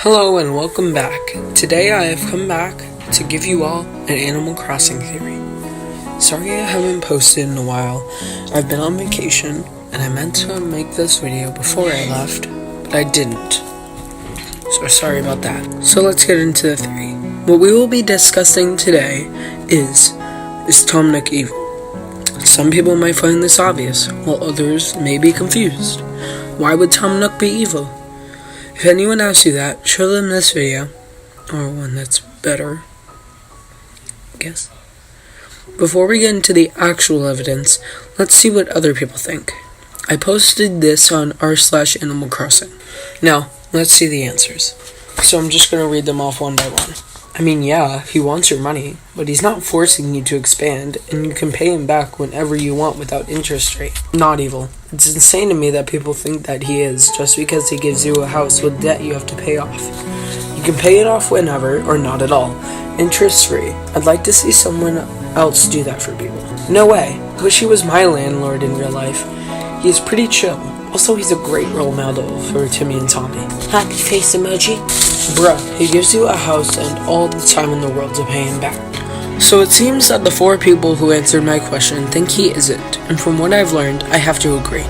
Hello and welcome back. Today I have come back to give you all an Animal Crossing theory. Sorry I haven't posted in a while. I've been on vacation and I meant to make this video before I left, but I didn't. So sorry about that. So let's get into the theory. What we will be discussing today is Tom Nook evil? Some people might find this obvious, while others may be confused. Why would Tom Nook be evil? If anyone asks you that, show them this video, or one that's better, I guess. Before we get into the actual evidence, let's see what other people think. I posted this on r/Animal Crossing. Now, let's see the answers. So I'm just going to read them off one by one. I mean, yeah, he wants your money, but he's not forcing you to expand, and you can pay him back whenever you want without interest rate. Not evil. It's insane to me that people think that he is, just because he gives you a house with debt you have to pay off. You can pay it off whenever, or not at all. Interest free. I'd like to see someone else do that for people. No way. I wish he was my landlord in real life. He is pretty chill. Also, he's a great role model for Timmy and Tommy. Happy face emoji. Bruh, he gives you a house and all the time in the world to pay him back. So it seems that the 4 people who answered my question think he isn't, and from what I've learned, I have to agree.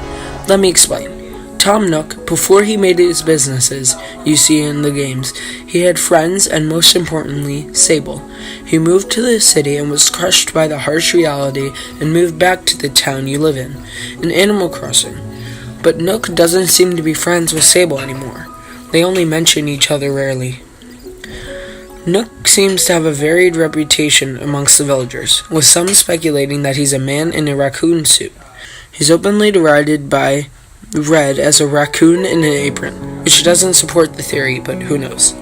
Let me explain. Tom Nook, before he made his businesses, you see in the games, he had friends and most importantly, Sable. He moved to the city and was crushed by the harsh reality and moved back to the town you live in Animal Crossing. But Nook doesn't seem to be friends with Sable anymore. They only mention each other rarely. Nook seems to have a varied reputation amongst the villagers, with some speculating that he's a man in a raccoon suit. He's openly derided by Red as a raccoon in an apron, which doesn't support the theory, but who knows.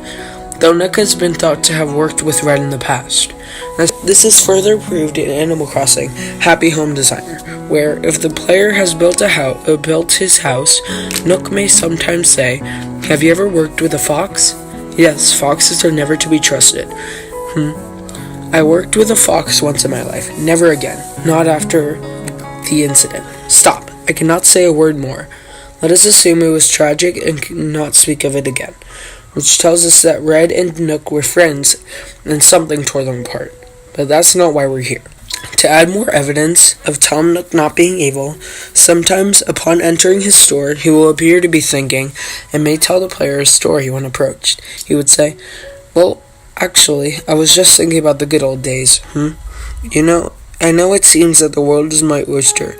Though Nook has been thought to have worked with Red in the past. This is further proved in Animal Crossing Happy Home Designer, where if the player has built his house, Nook may sometimes say, "Have you ever worked with a fox?" Yes, foxes are never to be trusted. I worked with a fox once in my life. Never again. Not after the incident. Stop. I cannot say a word more. Let us assume it was tragic and cannot speak of it again. Which tells us that Red and Nook were friends and something tore them apart. But that's not why we're here. To add more evidence of Tom Nook not being evil, sometimes upon entering his store, he will appear to be thinking and may tell the player a story when approached. He would say, "Well, actually, I was just thinking about the good old days. You know, I know it seems that the world is my oyster,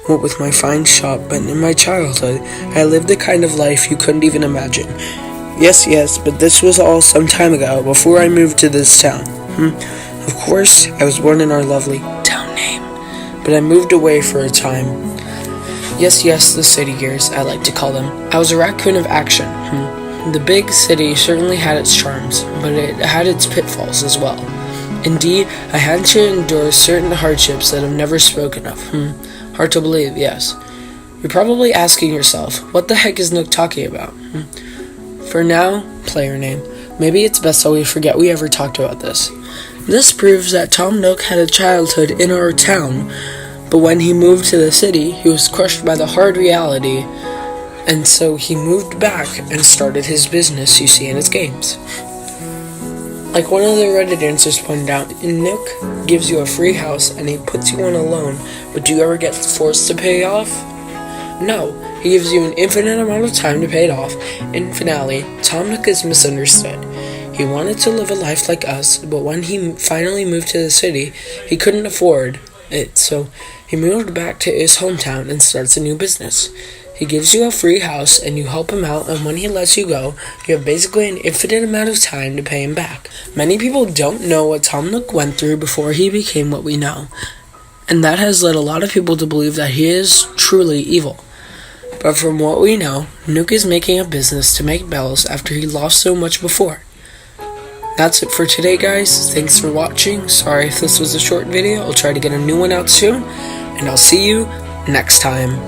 what with my fine shop, but in my childhood, I lived the kind of life you couldn't even imagine. Yes, but this was all some time ago, before I moved to this town. Of course, I was born in our lovely town name, but I moved away for a time. Yes, the city years, I like to call them. I was a raccoon of action. The big city certainly had its charms, but it had its pitfalls as well. Indeed, I had to endure certain hardships that I've never spoken of. Hard to believe, yes. You're probably asking yourself, what the heck is Nook talking about? For now, player name. Maybe it's best that we forget we ever talked about this. This proves that Tom Nook had a childhood in our town, but when he moved to the city, he was crushed by the hard reality, and so he moved back and started his business you see in his games. Like one of the Reddit answers pointed out, Nook gives you a free house and he puts you on a loan, but do you ever get forced to pay off? No. He gives you an infinite amount of time to pay it off. In finale, Tom Nook is misunderstood. He wanted to live a life like us, but when he finally moved to the city, he couldn't afford it, so he moved back to his hometown and starts a new business. He gives you a free house, and you help him out, and when he lets you go, you have basically an infinite amount of time to pay him back. Many people don't know what Tom Nook went through before he became what we know, and that has led a lot of people to believe that he is truly evil. But from what we know, Nook is making a business to make bells after he lost so much before. That's it for today, guys. Thanks for watching. Sorry if this was a short video. I'll try to get a new one out soon, and I'll see you next time.